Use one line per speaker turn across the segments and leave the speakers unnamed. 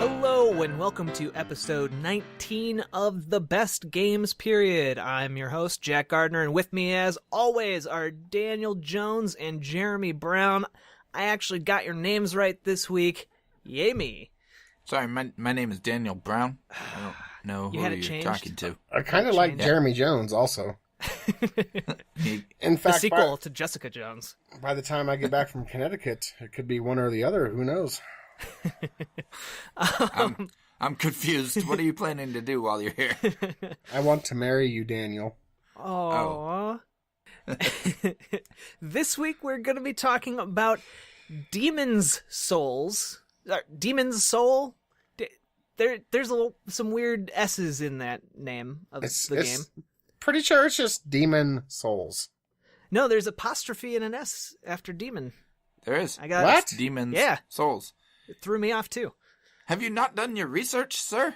Hello and welcome to episode 19 of the Best Games Period. I'm your host, Jack Gardner, and with me as always are Daniel Jones and Jeremy Brown. I actually got your names right this week. Yay me.
Sorry, my name is Daniel Brown. I don't know who you're talking to.
I kind of like Jeremy Jones also. In fact,
the sequel to Jessica Jones.
By the time I get back from Connecticut, it could be one or the other. Who knows?
I'm confused. What are you planning to do while you're here?
I want to marry you, Daniel.
Oh. This week we're going to be talking about Demon's Souls. Demon's Soul? There's some weird S's in that name of the game.
Pretty sure it's just Demon Souls.
No, there's apostrophe and an S after demon.
There is.
I got
what?
Demon's Souls.
It threw me off too.
Have you not done your research, sir?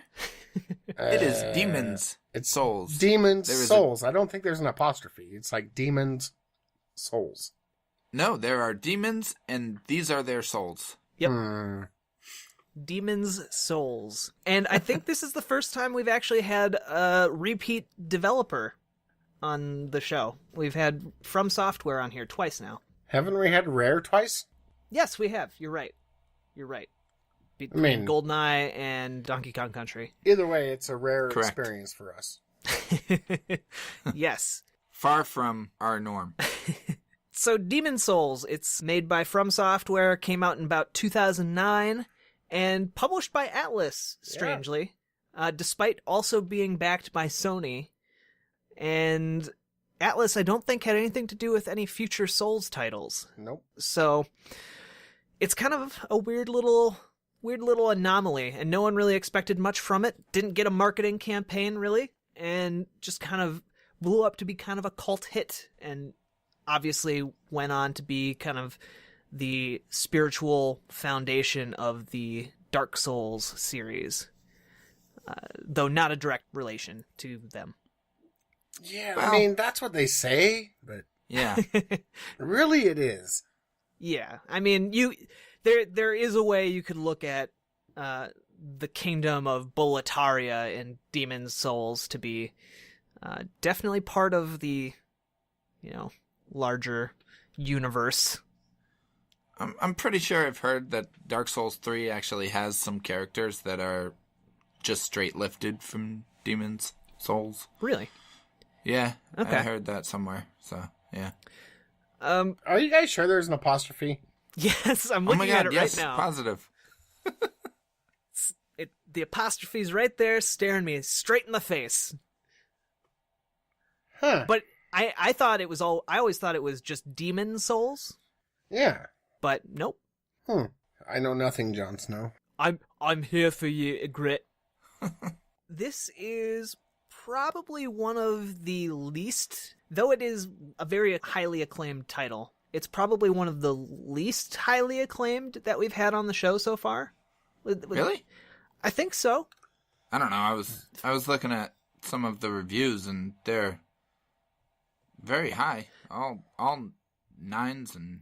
It is Demon's Souls.
Demon's Souls. I don't think there's an apostrophe. It's like Demon's Souls.
No, there are demons, and these are their souls.
Yep. Demon's Souls. And I think this is the first time we've actually had a repeat developer on the show. We've had From Software on here twice now.
Haven't we had Rare twice?
Yes, we have. You're right. Between GoldenEye and Donkey Kong Country.
Either way, it's a rare experience for us.
Yes.
Far from our norm.
So Demon's Souls, it's made by From Software, came out in about 2009, and published by Atlas, strangely, despite also being backed by Sony. And Atlas, I don't think, had anything to do with any future Souls titles.
Nope.
So it's kind of a weird little anomaly, and no one really expected much from it. Didn't get a marketing campaign, really, and just kind of blew up to be kind of a cult hit, and obviously went on to be kind of the spiritual foundation of the Dark Souls series, though not a direct relation to them.
Yeah, well, I mean, that's what they say, but
yeah,
really it is.
Yeah, I mean, there is a way you could look at the kingdom of Boletaria and Demon's Souls to be definitely part of the, larger universe.
I'm pretty sure I've heard that Dark Souls 3 actually has some characters that are just straight lifted from Demon's Souls.
Really?
Yeah,
okay.
I heard that somewhere, so, yeah.
Are you guys sure there's an apostrophe?
Yes, I'm looking at it right now.
Positive.
The apostrophe's right there, staring me straight in the face.
Huh.
But I always thought it was just Demon Souls.
Yeah.
But nope.
I know nothing, Jon Snow.
I'm here for you, Grit. This is probably one of the least, though it is a very highly acclaimed title, it's probably one of the least highly acclaimed that we've had on the show so far.
Really?
I think so.
I don't know. I was looking at some of the reviews, and they're very high. All nines and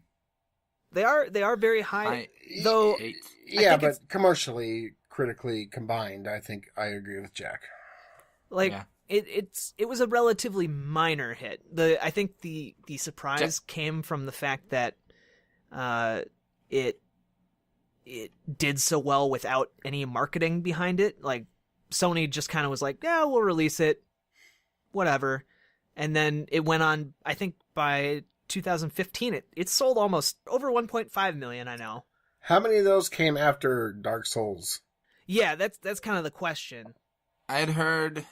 they are very high, though.
Eights.
Yeah, but commercially, critically combined, I think I agree with Jack.
It was a relatively minor hit. I think the surprise came from the fact that it did so well without any marketing behind it. Like, Sony just kind of was like, yeah, we'll release it, whatever. And then it went on, I think by 2015, it sold almost over 1.5 million, I know.
How many of those came after Dark Souls?
Yeah, that's kind of the question.
I had heard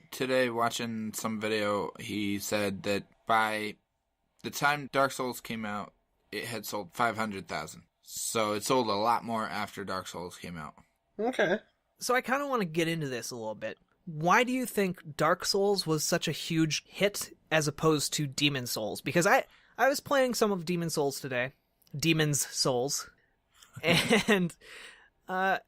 today, watching some video, he said that by the time Dark Souls came out, it had sold 500,000. So it sold a lot more after Dark Souls came out.
Okay.
So I kind of want to get into this a little bit. Why do you think Dark Souls was such a huge hit as opposed to Demon's Souls? Because I was playing some of Demon's Souls today. Demon's Souls. And the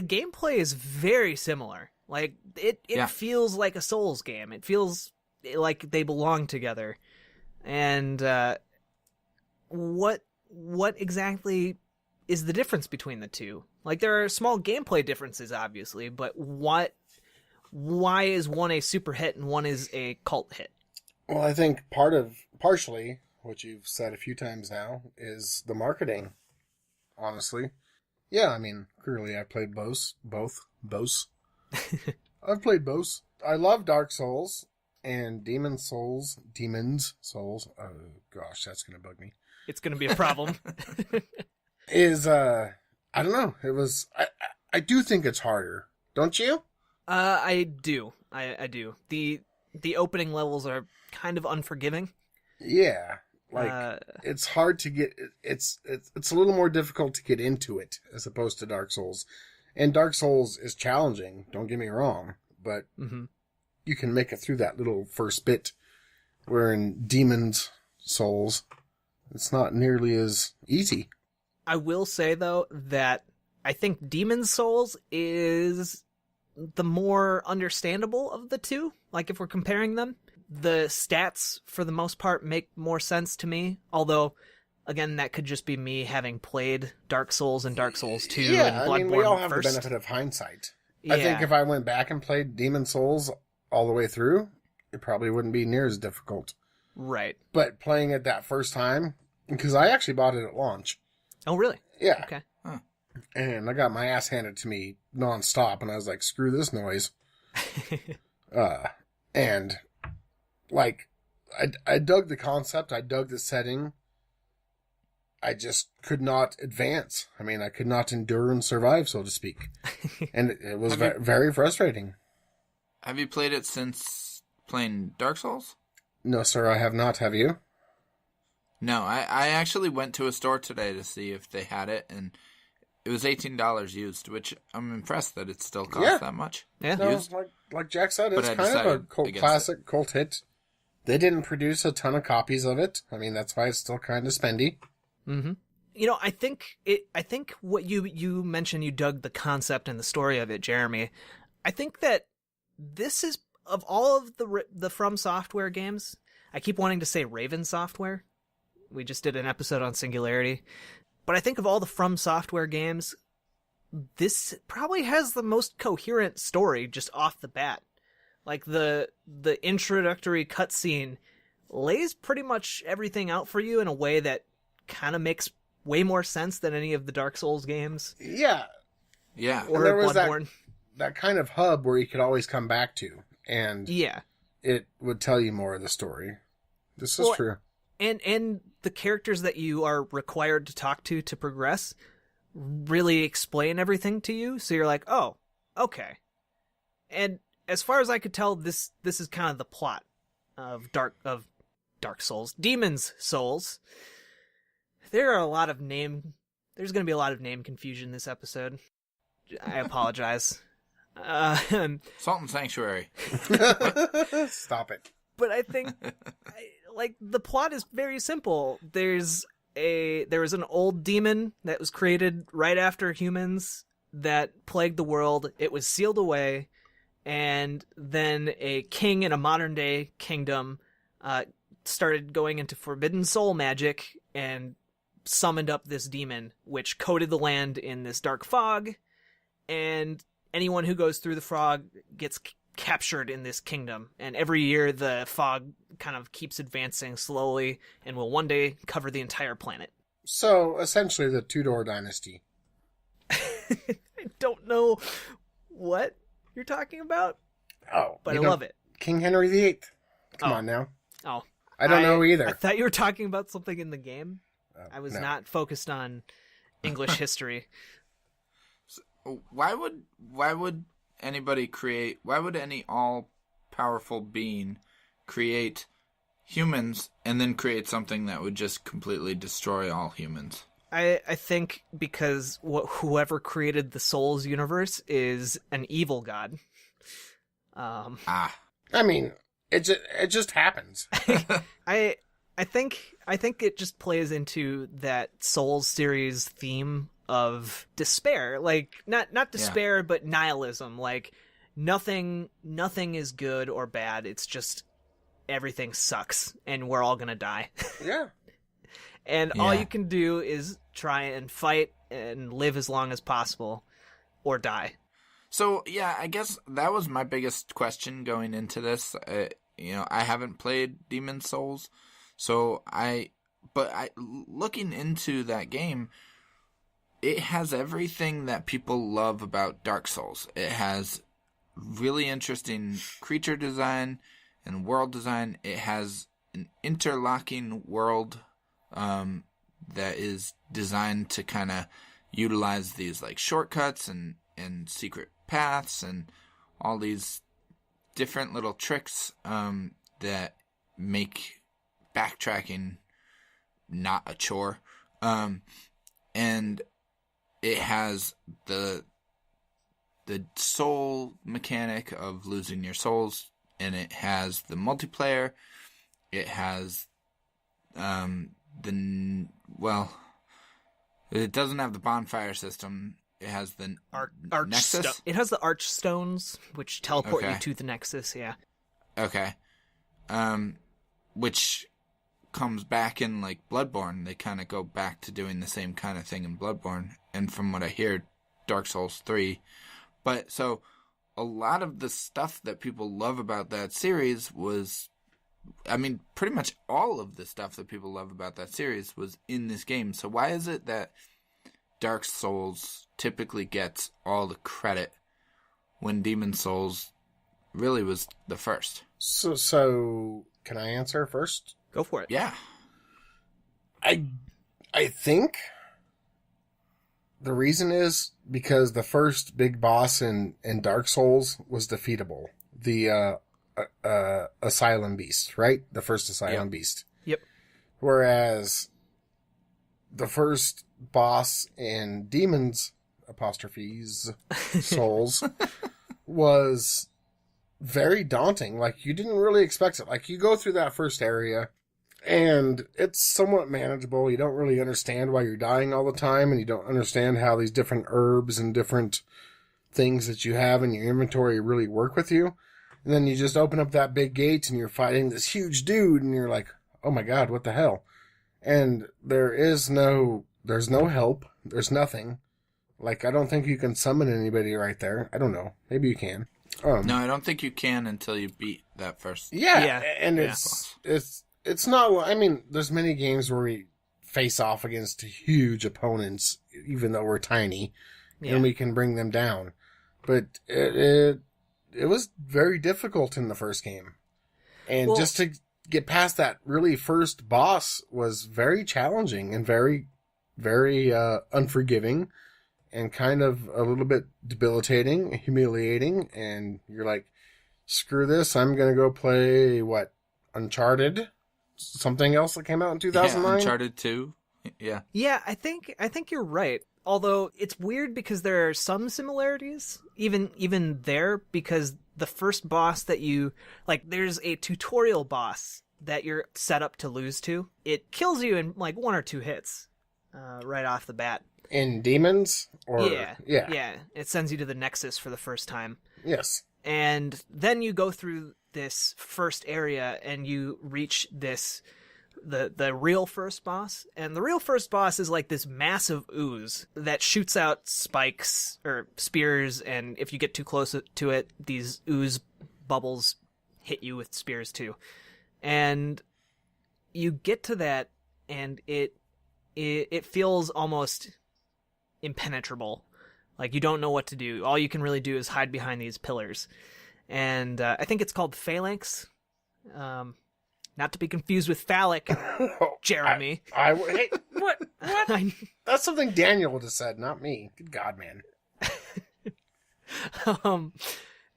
gameplay is very similar. Like, it feels like a Souls game. It feels like they belong together. And what exactly is the difference between the two? Like, there are small gameplay differences, obviously, but why is one a super hit and one is a cult hit?
Well, I think partially, what you've said a few times now, is the marketing, honestly. Yeah, I mean, clearly I played both. I've played both. I love Dark Souls and Demon's Souls. Oh, gosh, that's going to bug me.
It's going to be a problem.
I don't know. I do think it's harder. Don't you?
I do. I do. The opening levels are kind of unforgiving.
Yeah. Like, it's hard to get, it's a little more difficult to get into it as opposed to Dark Souls. And Dark Souls is challenging, don't get me wrong, but you can make it through that little first bit, where in Demon's Souls, it's not nearly as easy.
I will say, though, that I think Demon's Souls is the more understandable of the two, like if we're comparing them. The stats, for the most part, make more sense to me, although, again, that could just be me having played Dark Souls and Dark Souls 2 and Bloodborne
I mean, we all have
first.
the benefit of hindsight.
Yeah.
I think if I went back and played Demon's Souls all the way through, it probably wouldn't be near as difficult.
Right.
But playing it that first time, because I actually bought it at launch.
Oh, really?
Yeah.
Okay.
Huh.
And I got my ass handed to me nonstop, and I was like, screw this noise. And, like, I dug the concept, I dug the setting. I just could not advance. I mean, I could not endure and survive, so to speak. And it was very frustrating.
Have you played it since playing Dark Souls?
No, sir, I have not. Have you?
No, I actually went to a store today to see if they had it, and it was $18 used, which I'm impressed that it still costs that much.
Yeah.
No,
Used.
like Jack said, it's
But I
kind of a
decided
cult
against
classic, cult hit. They didn't produce a ton of copies of it. I mean, that's why it's still kind of spendy.
Mm-hmm. You know, I think what you mentioned, you dug the concept and the story of it, Jeremy. I think that this is, of all of the From Software games, I keep wanting to say Raven Software. We just did an episode on Singularity. But I think of all the From Software games, this probably has the most coherent story just off the bat. Like, the introductory cutscene lays pretty much everything out for you in a way that kind of makes way more sense than any of the Dark Souls games.
Yeah.
Yeah.
Or
there was
Bloodborne.
That kind of hub where you could always come back to, and
Yeah.
it would tell you more of the story. This is true.
And the characters that you are required to talk to progress really explain everything to you, so you're like, oh, okay. And as far as I could tell, this is kind of the plot of Dark Souls. Demon's Souls. There's going to be a lot of name confusion this episode. I apologize.
Salt and Sanctuary.
Stop it.
But I think, the plot is very simple. There was an old demon that was created right after humans that plagued the world. It was sealed away, and then a king in a modern day kingdom started going into forbidden soul magic and summoned up this demon, which coated the land in this dark fog, and anyone who goes through the fog gets captured in this kingdom. And every year the fog kind of keeps advancing slowly and will one day cover the entire planet.
So, essentially the Tudor dynasty.
I don't know what you're talking about,
Oh.
but I love it.
King Henry VIII. Come
Oh.
on now.
Oh,
I don't know either.
I thought you were talking about something in the game. I was
no.
not focused on English history.
Why would any all-powerful being create humans and then create something that would just completely destroy all humans?
I think because whoever created the Souls universe is an evil god.
I mean, it just happens.
I think it just plays into that Souls series theme of despair, like not despair, but nihilism. Like nothing is good or bad. It's just everything sucks, and we're all gonna die.
Yeah.
And all you can do is try and fight and live as long as possible or die.
So, yeah, I guess that was my biggest question going into this. I haven't played Demon's Souls, but looking into that game, it has everything that people love about Dark Souls. It has really interesting creature design and world design. It has an interlocking world that is designed to kind of utilize these like shortcuts and secret paths and all these different little tricks that make backtracking not a chore. And it has the soul mechanic of losing your souls, and it has the multiplayer. It has it doesn't have the bonfire system. It has the Nexus.
It has the Archstones, which teleport you to the Nexus, yeah.
Okay. Which comes back in, like, Bloodborne. They kind of go back to doing the same kind of thing in Bloodborne. And from what I hear, Dark Souls 3. But, so, a lot of the stuff that people love about that series was... I mean, pretty much all of the stuff that people love about that series was in this game. So why is it that Dark Souls typically gets all the credit when Demon's Souls really was the first?
So can I answer first?
Go for it.
Yeah.
I think the reason is because the first big boss in Dark Souls was defeatable. The Asylum Beast, right? The first Asylum Beast.
Yep.
Whereas the first boss in Demon's Souls was very daunting. Like, you didn't really expect it. Like, you go through that first area and it's somewhat manageable. You don't really understand why you're dying all the time, and you don't understand how these different herbs and different things that you have in your inventory really work with you. And then you just open up that big gate and you're fighting this huge dude, and you're like, oh my god, what the hell? And there's no help. There's nothing. Like, I don't think you can summon anybody right there. I don't know. Maybe you can.
No, I don't think you can until you beat that first.
Yeah. And it's not, I mean, there's many games where we face off against huge opponents, even though we're tiny, and we can bring them down. But it was very difficult in the first game. And just to get past that really first boss was very challenging and very, very unforgiving and kind of a little bit debilitating, humiliating. And you're like, screw this, I'm going to go play, Uncharted? Something else that came out in 2009?
Yeah, Uncharted 2. Yeah.
Yeah, I think you're right. Although it's weird because there are some similarities, even there, because the first boss that there's a tutorial boss that you're set up to lose to. It kills you in like 1 or 2 hits, right off the bat.
In Demons?
Yeah. It sends you to the Nexus for the first time.
Yes.
And then you go through this first area and you reach the real first boss. And the real first boss is like this massive ooze that shoots out spikes or spears, and if you get too close to it, these ooze bubbles hit you with spears too. And you get to that and it feels almost impenetrable. Like, you don't know what to do. All you can really do is hide behind these pillars. And I think it's called Phalanx. Not to be confused with phallic, Jeremy.
Hey, what? That's something Daniel would have said, not me. Good God, man.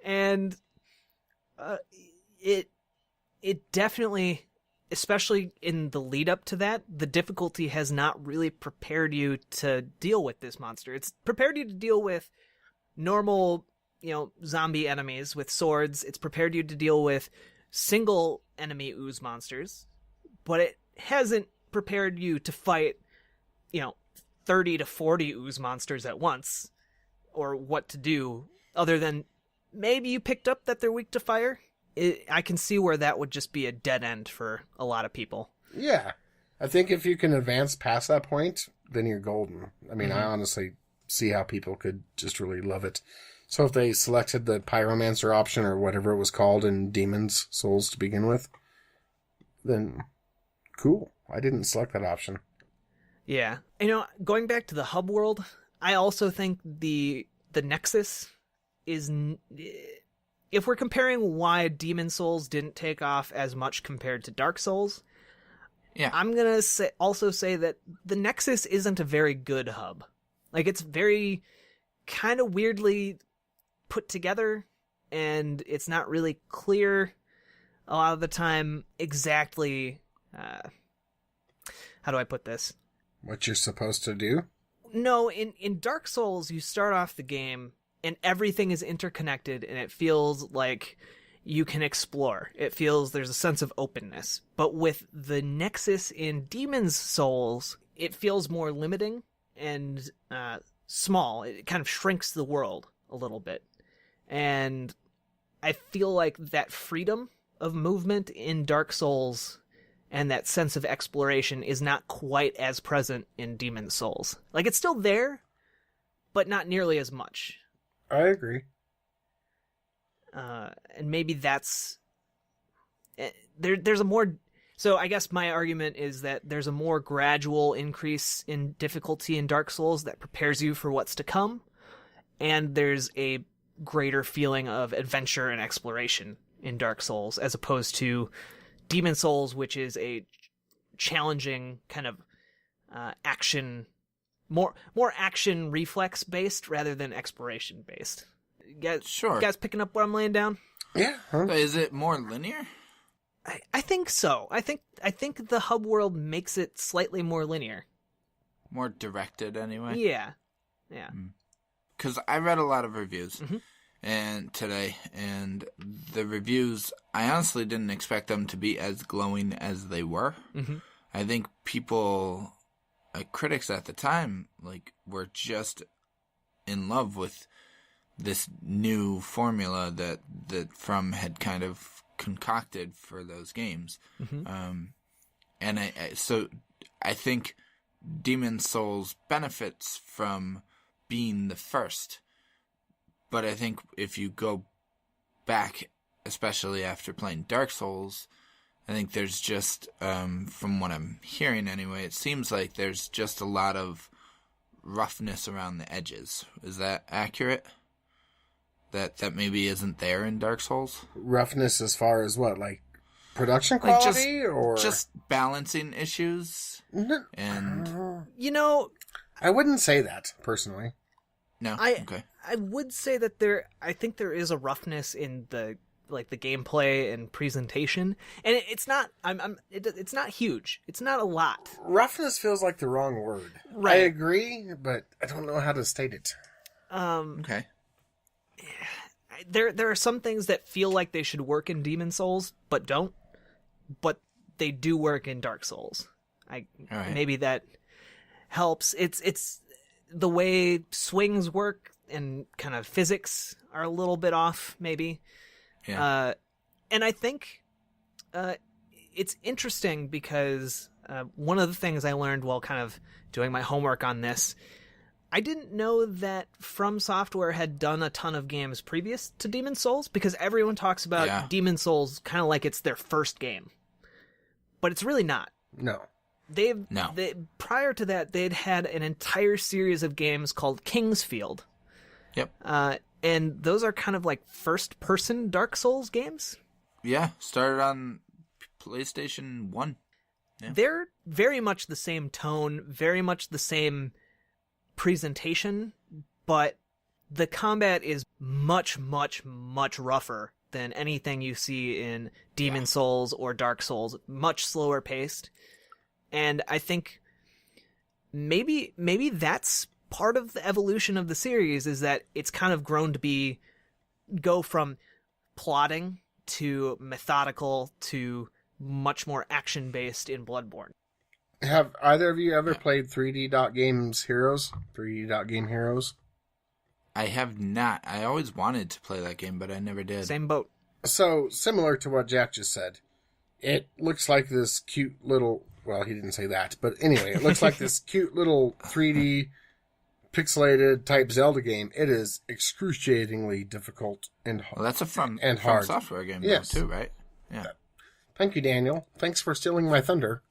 And it definitely, especially in the lead up to that, the difficulty has not really prepared you to deal with this monster. It's prepared you to deal with normal, zombie enemies with swords. It's prepared you to deal with single enemy ooze monsters, but it hasn't prepared you to fight, 30 to 40 ooze monsters at once, or what to do, other than maybe you picked up that they're weak to fire. I can see where that would just be a dead end for a lot of people.
Yeah. I think if you can advance past that point, then you're golden. I mean, I honestly see how people could just really love it. So if they selected the Pyromancer option or whatever it was called in Demon's Souls to begin with, then cool. I didn't select that option.
Yeah. Going back to the hub world, I also think the Nexus is... If we're comparing why Demon Souls didn't take off as much compared to Dark Souls,
yeah,
I'm going to also say that the Nexus isn't a very good hub. Like, it's very kind of weirdly put together, and it's not really clear a lot of the time exactly... how do I put this?
What you're supposed to do?
No, in Dark Souls, you start off the game and everything is interconnected and it feels like you can explore. It feels there's a sense of openness. But with the Nexus in Demon's Souls, it feels more limiting and small. It kind of shrinks the world a little bit. And I feel like that freedom of movement in Dark Souls and that sense of exploration is not quite as present in Demon's Souls. Like, it's still there, but not nearly as much.
I agree.
And maybe that's... There's a more... So I guess my argument is that there's a more gradual increase in difficulty in Dark Souls that prepares you for what's to come, and there's a greater feeling of adventure and exploration in Dark Souls, as opposed to Demon Souls, which is a challenging kind of action, more action reflex based rather than exploration based.
Sure.
You guys picking up what I'm laying down?
Yeah. Huh?
Is it more linear?
I think so. I think the hub world makes it slightly more linear.
More directed, anyway.
Yeah.
Because I read a lot of reviews today, and the reviews, I honestly didn't expect them to be as glowing as they were.
Mm-hmm.
I think people, critics at the time, were just in love with this new formula that From had kind of concocted for those games.
Mm-hmm.
So I think Demon's Souls benefits from being the first. But I think if you go back, especially after playing Dark Souls, I think there's just, from what I'm hearing anyway, it seems like there's just a lot of roughness around the edges. Is that accurate? That maybe isn't there in Dark Souls?
Roughness as far as what? Like production quality or
just balancing issues? And
I wouldn't say that personally.
No. Okay.
I would say that I think there is a roughness in the gameplay and presentation, and it's not it's not huge. It's not a lot.
Roughness feels like the wrong word.
Right.
I agree, but I don't know how to state it.
Okay.
There are some things that feel like they should work in Demon Souls, but don't. But they do work in Dark Souls. Maybe that helps. It's the way swings work and kind of physics are a little bit off, maybe.
Yeah.
And I think it's interesting because one of the things I learned while kind of doing my homework on this, I didn't know that From Software had done a ton of games previous to Demon Souls, because everyone talks about Demon Souls kind of like it's their first game. But it's really not.
No.
Prior to that, they'd had an entire series of games called Kingsfield.
Yep.
And those are kind of like first-person Dark Souls games.
Yeah, started on PlayStation 1. Yeah.
They're very much the same tone, very much the same presentation, but the combat is much, much, much rougher than anything you see in Demon Souls or Dark Souls. Much slower paced. And I think maybe that's part of the evolution of the series, is that it's kind of grown to go from plotting to methodical to much more action-based in Bloodborne.
Have either of you ever played 3D Dot Games Heroes? 3D Dot Game Heroes?
I have not. I always wanted to play that game, but I never did.
Same boat.
So, similar to what Jack just said, it looks like this cute little Well, he didn't say that. But anyway, it looks like this cute little 3D pixelated type Zelda game. It is excruciatingly difficult and hard.
Well, that's a From
hard.
Software game,
yes.
though, too, right? Yeah.
Thank you, Daniel. Thanks for stealing my thunder.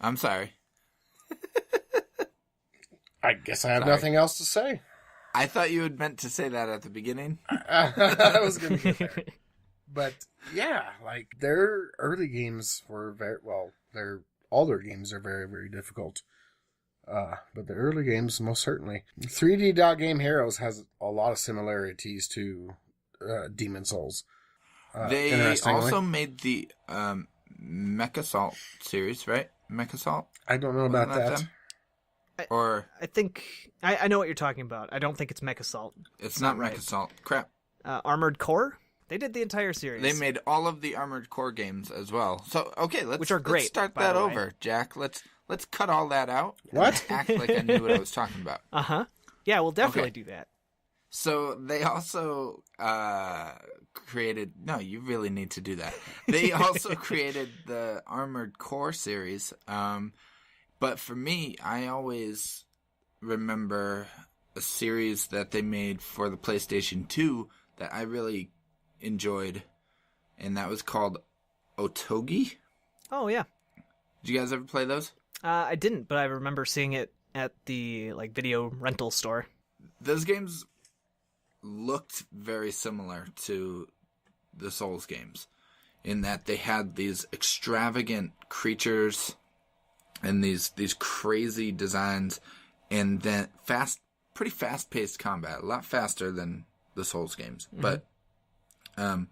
I'm sorry.
I guess I have nothing else to say.
I thought you had meant to say that at the beginning.
I was going to get there. But, yeah, like, their early games were all their games are very, very difficult. But the early games, most certainly. 3D Dot Game Heroes has a lot of similarities to Demon Souls.
They also made the MechAssault series, right? MechAssault?
I don't know about that.
I think I know what you're talking about. I don't think it's MechAssault.
It's not MechAssault. Crap.
Armored Core? They did the entire series.
They made all of the Armored Core games as well. So okay,
which are great.
Let's start that over, Jack. Let's cut all that out.
What?
And act like I knew what I was talking about.
Yeah, we'll definitely do that.
So they also created. No, you really need to do that. They also created the Armored Core series. But for me, I always remember a series that they made for the PlayStation 2 that I really enjoyed, and that was called Otogi.
Oh, yeah.
Did you guys ever play those?
I didn't, but I remember seeing it at the video rental store.
Those games looked very similar to the Souls games in that they had these extravagant creatures and these crazy designs, and then pretty fast-paced combat, a lot faster than the Souls games. Mm-hmm.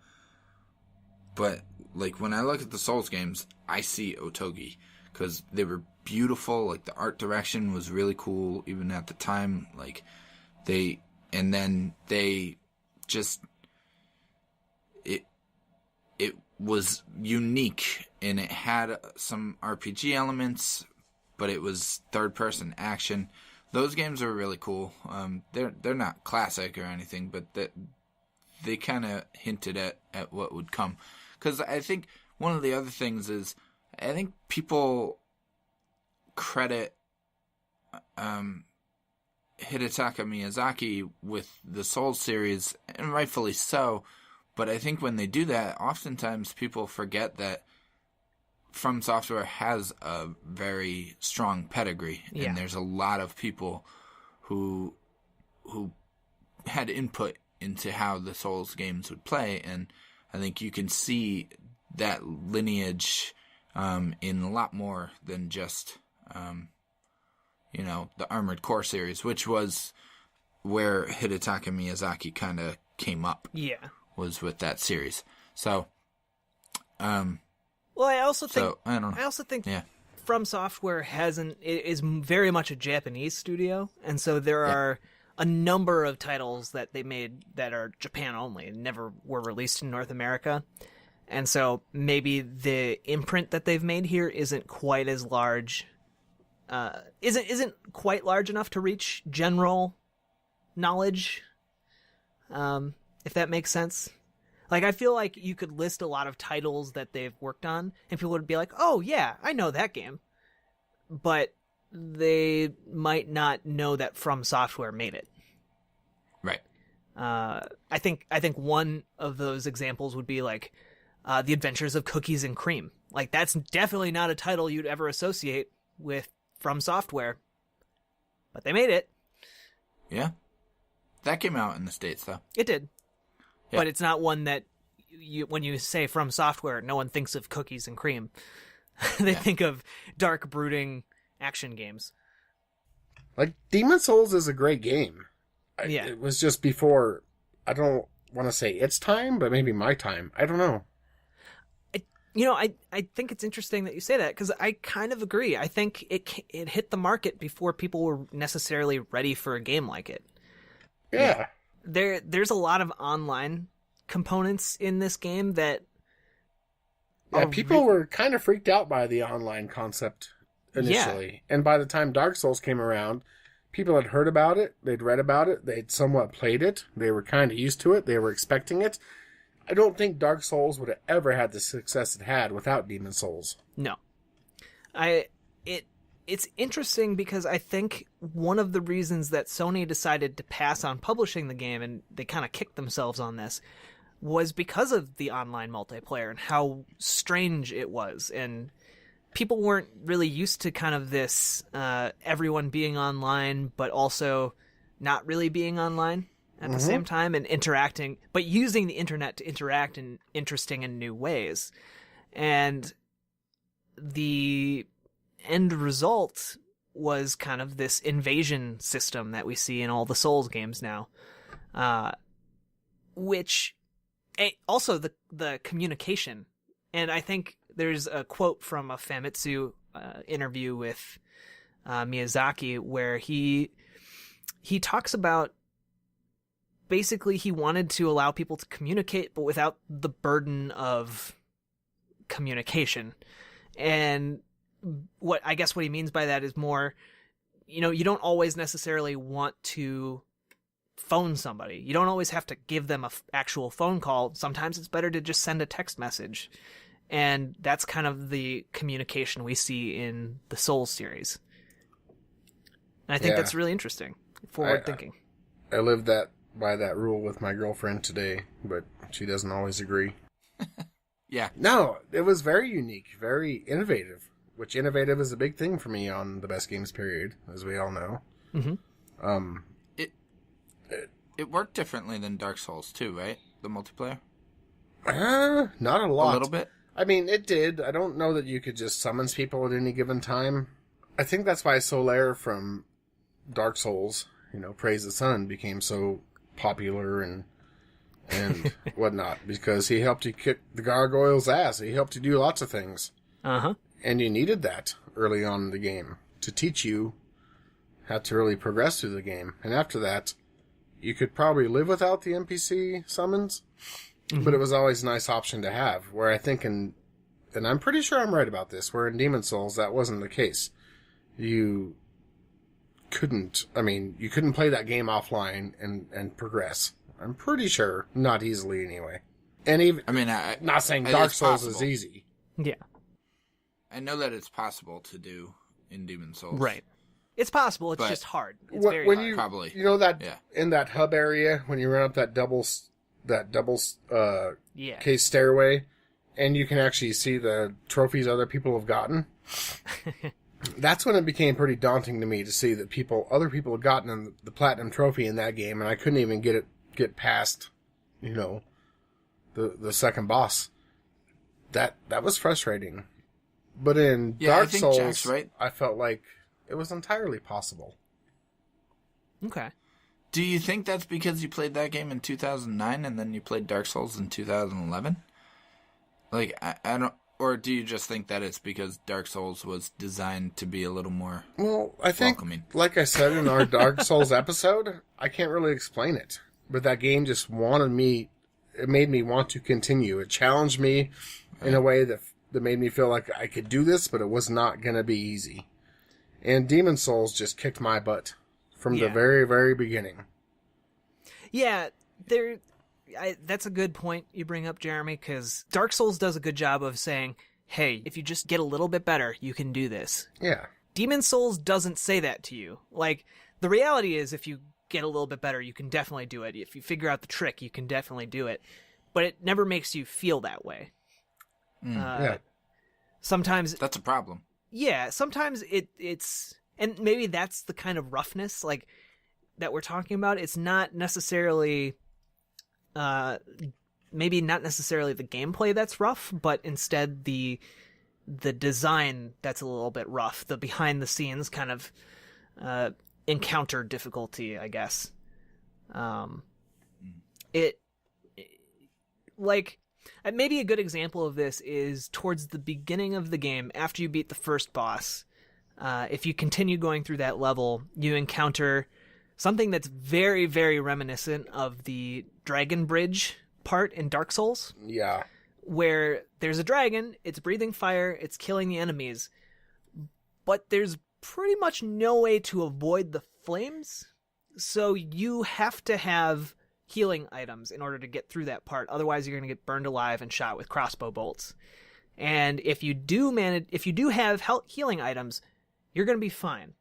But like when I look at the Souls games, I see Otogi because they were beautiful. Like the art direction was really cool, even at the time. Like it was unique, and it had some RPG elements, but it was third-person action. Those games are really cool. They're not classic or anything, but they kind of hinted at what would come. Because I think one of the other things is, I think people credit Hidetaka Miyazaki with the Souls series, and rightfully so. But I think when they do that, oftentimes people forget that From Software has a very strong pedigree, and there's a lot of people who had input into how the Souls games would play, and I think you can see that lineage in a lot more than just the Armored Core series, which was where Hidetaka Miyazaki kind of came up.
Yeah.
Was with that series. So,
well, I also think
I don't know.
I also think From Software is very much a Japanese studio, and so there are a number of titles that they made that are Japan only and never were released in North America. And so maybe the imprint that they've made here isn't quite as large, isn't quite large enough to reach general knowledge. If that makes sense. Like, I feel like you could list a lot of titles that they've worked on, and people would be like, oh, yeah, I know that game. But they might not know that From Software made it.
Right.
I think one of those examples would be, like, The Adventures of Cookies and Cream. Like, that's definitely not a title you'd ever associate with From Software. But they made it.
Yeah. That came out in the States, though.
It did.
Yeah.
But it's not one that, when you say From Software, no one thinks of Cookies and Cream. They think of dark, brooding action games.
Like, Demon Souls is a great game.
Yeah.
It was just before, I don't want to say its time, but maybe my time. I don't know.
I think it's interesting that you say that, because I kind of agree. I think it hit the market before people were necessarily ready for a game like it.
Yeah.
There's a lot of online components in this game that...
Yeah, people were kind of freaked out by the online concept initially. Yeah. And by the time Dark Souls came around, people had heard about it, they'd read about it, they'd somewhat played it, they were kind of used to it, they were expecting it. I don't think Dark Souls would have ever had the success it had without Demon Souls.
No. It's interesting because I think one of the reasons that Sony decided to pass on publishing the game, and they kind of kicked themselves on this, was because of the online multiplayer and how strange it was. And people weren't really used to kind of this everyone being online, but also not really being online at the same time and interacting, but using the internet to interact in interesting and new ways. And the end result was kind of this invasion system that we see in all the Souls games now, which also the communication. And I think there's a quote from a Famitsu interview with Miyazaki where he talks about basically he wanted to allow people to communicate but without the burden of communication. And what he means by that is more, you don't always necessarily want to phone somebody. You don't always have to give them a actual phone call. Sometimes it's better to just send a text message. And that's kind of the communication we see in the Souls series. And I think that's really interesting. Forward thinking.
I lived by that rule with my girlfriend today, but she doesn't always agree.
Yeah.
No, it was very unique, very innovative. Which innovative is a big thing for me on the Best Games period, as we all know.
Mm-hmm.
It worked differently than Dark Souls too, right? The multiplayer?
Not a lot.
A little bit?
I mean, it did. I don't know that you could just summons people at any given time. I think that's why Solaire from Dark Souls, Praise the Sun, became so popular and whatnot, because he helped you kick the gargoyle's ass. He helped you do lots of things.
Uh-huh.
And you needed that early on in the game to teach you how to really progress through the game. And after that, you could probably live without the NPC summons, but it was always a nice option to have. Where I think and I'm pretty sure I'm right about this, where in Demon Souls that wasn't the case. You couldn't play that game offline and progress. I'm pretty sure. Not easily anyway. And even, not saying Dark Souls is easy.
Yeah.
I know that it's possible to do in Demon Souls.
Right. It's possible. It's just hard. It's very hard.
Probably.
In that hub area, when you run up that double case stairway, and you can actually see the trophies other people have gotten. That's when it became pretty daunting to me to see that other people had gotten the platinum trophy in that game, and I couldn't even get past, the second boss. That was frustrating. But in Dark Souls, Jack's right. I felt like it was entirely possible.
Okay.
Do you think that's because you played that game in 2009 and then you played Dark Souls in 2011? Like, I don't... Or do you just think that it's because Dark Souls was designed to be a little more
I think,
welcoming?
Like I said in our Dark Souls episode, I can't really explain it. But that game just it made me want to continue. It challenged me in a way that made me feel like I could do this, but it was not going to be easy. And Demon Souls just kicked my butt from the very, very beginning.
Yeah, that's a good point you bring up, Jeremy, because Dark Souls does a good job of saying, hey, if you just get a little bit better, you can do this.
Yeah.
Demon Souls doesn't say that to you. Like, the reality is if you get a little bit better, you can definitely do it. If you figure out the trick, you can definitely do it. But it never makes you feel that way.
Yeah.
Sometimes
that's a problem.
Yeah, sometimes it's and maybe that's the kind of roughness like that we're talking about. It's not necessarily maybe not necessarily the gameplay that's rough, but instead the design that's a little bit rough, the behind the scenes kind of encounter difficulty, I guess. Maybe a good example of this is towards the beginning of the game, after you beat the first boss. If you continue going through that level, you encounter something that's very, very reminiscent of the Dragon Bridge part in Dark Souls.
Yeah.
Where there's a dragon, it's breathing fire, it's killing the enemies, but there's pretty much no way to avoid the flames. So you have to have healing items in order to get through that part. Otherwise, you're going to get burned alive and shot with crossbow bolts. And if you do have healing items, you're going to be fine.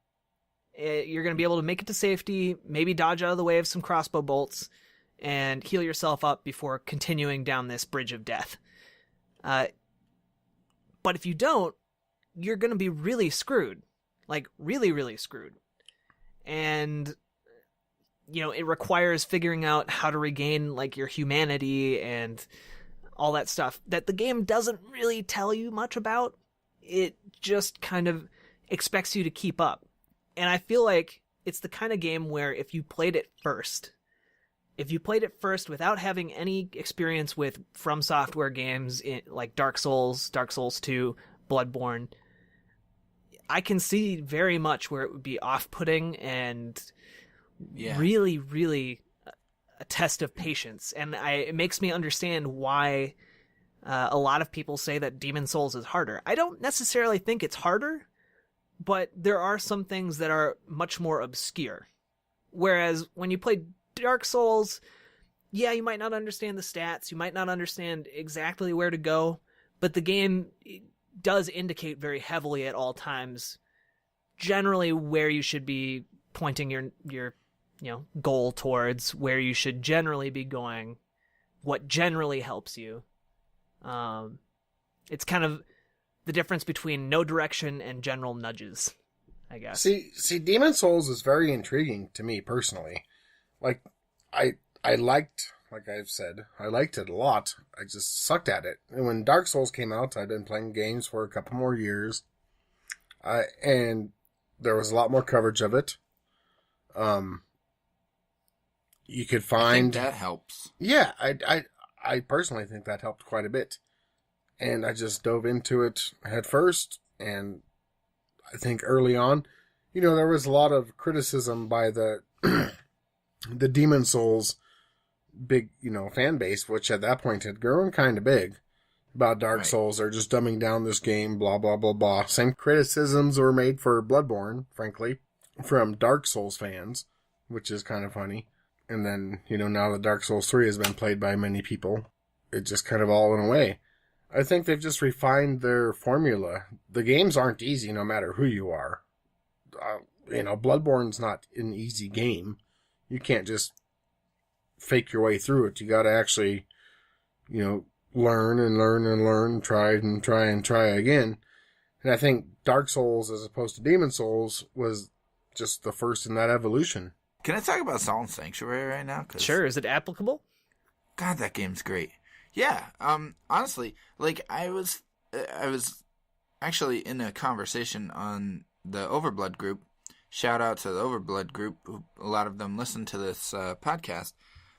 You're going to be able to make it to safety, maybe dodge out of the way of some crossbow bolts, and heal yourself up before continuing down this bridge of death. But if you don't, you're going to be really screwed. Like, really, really screwed. And, it requires figuring out how to regain, like, your humanity and all that stuff that the game doesn't really tell you much about. It just kind of expects you to keep up. And I feel like it's the kind of game where if you played it first without having any experience with From Software games like Dark Souls 2, Bloodborne, I can see very much where it would be off-putting and really, really a test of patience. And it makes me understand why a lot of people say that Demon's Souls is harder. I don't necessarily think it's harder, but there are some things that are much more obscure. Whereas when you play Dark Souls, yeah, you might not understand the stats, you might not understand exactly where to go, but the game does indicate very heavily at all times generally where you should be pointing your goal towards, where you should generally be going, what generally helps you. It's kind of the difference between no direction and general nudges, I guess.
See, Demon's Souls is very intriguing to me personally. Like, I liked, like I've said, I liked it a lot. I just sucked at it. And when Dark Souls came out, I'd been playing games for a couple more years. And there was a lot more coverage of it. You could find... I think
that helps.
Yeah, I personally think that helped quite a bit. And I just dove into it head first, and I think early on, there was a lot of criticism by the the Demon's Souls big, fan base, which at that point had grown kind of big, about Dark Souls. They're just dumbing down this game, blah, blah, blah, blah. Same criticisms were made for Bloodborne, frankly, from Dark Souls fans, which is kind of funny. And then, now that Dark Souls 3 has been played by many people, it just kind of all went away. I think they've just refined their formula. The games aren't easy no matter who you are. Bloodborne's not an easy game. You can't just fake your way through it. You gotta actually, learn and learn and learn, try and try and try again. And I think Dark Souls, as opposed to Demon's Souls, was just the first in that evolution.
Can I talk about Salt and Sanctuary right now?
Sure. Is it applicable?
God, that game's great. Yeah. Honestly, like I was actually in a conversation on the Overblood group. Shout out to the Overblood group. A lot of them listen to this podcast.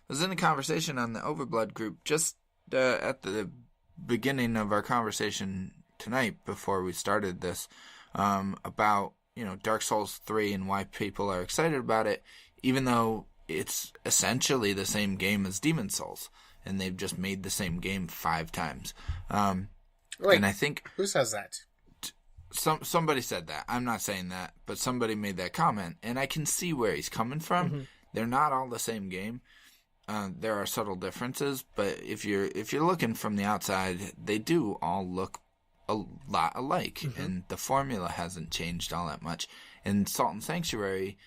I was in a conversation on the Overblood group just at the beginning of our conversation tonight before we started this about Dark Souls 3 and why people are excited about it, even though it's essentially the same game as Demon's Souls, and they've just made the same game 5 times.
Wait,
and I think
who says that?
Somebody said that. I'm not saying that, but somebody made that comment, and I can see where he's coming from. Mm-hmm. They're not all the same game. There are subtle differences, but if you're looking from the outside, they do all look a lot alike, mm-hmm. and the formula hasn't changed all that much. And Salt and Sanctuary,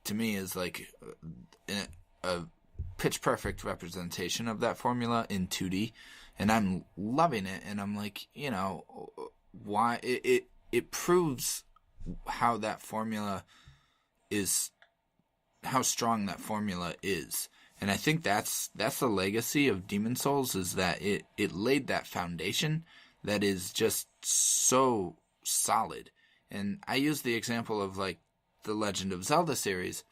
to me, is like a pitch-perfect representation of that formula in 2D, and I'm loving it, and I'm like, why it proves how that formula is, how strong that formula is. And I think that's the legacy of Demon's Souls, is that it laid that foundation that is just so solid. And I use the example of like the Legend of Zelda series.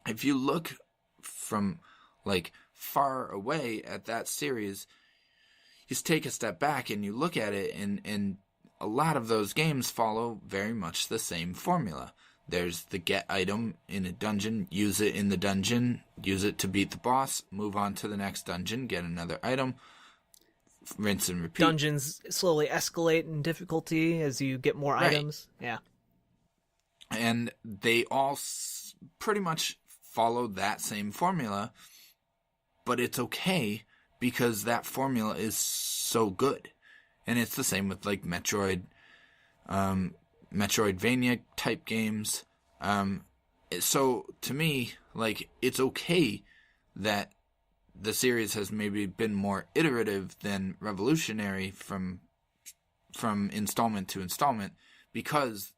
If you look from like far away at that series, you just take a step back and you look at it, and a lot of those games follow very much the same formula. There's the get item in a dungeon, use it in the dungeon, use it to beat the boss, move on to the next dungeon, get another item, rinse and repeat.
Dungeons slowly escalate in difficulty as you get more items. Yeah.
And they all pretty much follow that same formula, but it's okay because that formula is so good. And it's the same with like Metroidvania type games. So to me, like, it's okay that the series has maybe been more iterative than revolutionary from installment to installment, because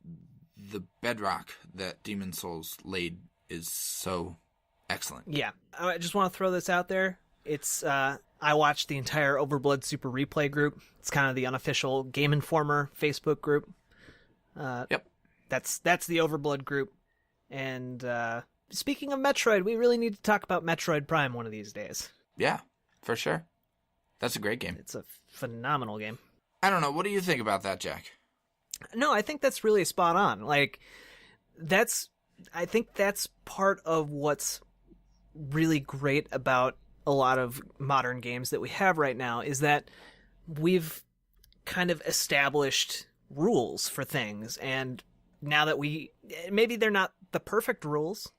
the bedrock that Demon Souls laid is so excellent.
Yeah. I just want to throw this out there. It's I watched the entire Overblood Super Replay group. It's kind of the unofficial Game Informer Facebook group.
Yep.
That's the Overblood group. And speaking of Metroid, we really need to talk about Metroid Prime one of these days.
Yeah, for sure. That's a great game.
It's a phenomenal game.
I don't know. What do you think about that, Jack?
No, I think that's really spot on. Like, I think that's part of what's really great about a lot of modern games that we have right now, is that we've kind of established rules for things, and now that maybe they're not the perfect rules,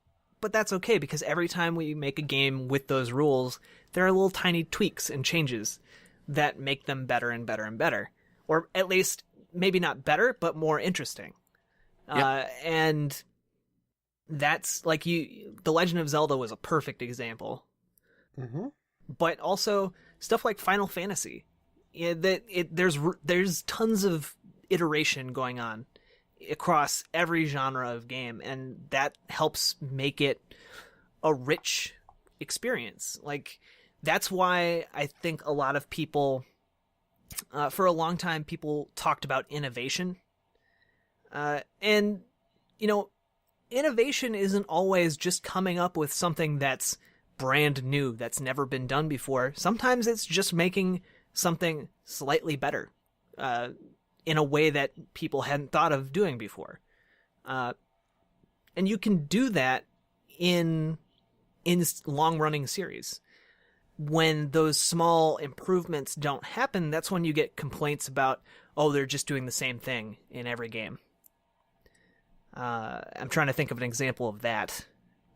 but that's okay, because every time we make a game with those rules, there are little tiny tweaks and changes that make them better and better and better. Or at least, maybe not better, but more interesting. Yep. And that's, like, The Legend of Zelda was a perfect example.
Mm-hmm.
But also, stuff like Final Fantasy. There's tons of iteration going on across every genre of game, and that helps make it a rich experience. Like, that's why I think a lot of people, for a long time, people talked about innovation. And, innovation isn't always just coming up with something that's brand new, that's never been done before. Sometimes it's just making something slightly better, in a way that people hadn't thought of doing before. And you can do that in long-running series. When those small improvements don't happen, that's when you get complaints about, they're just doing the same thing in every game. I'm trying to think of an example of that.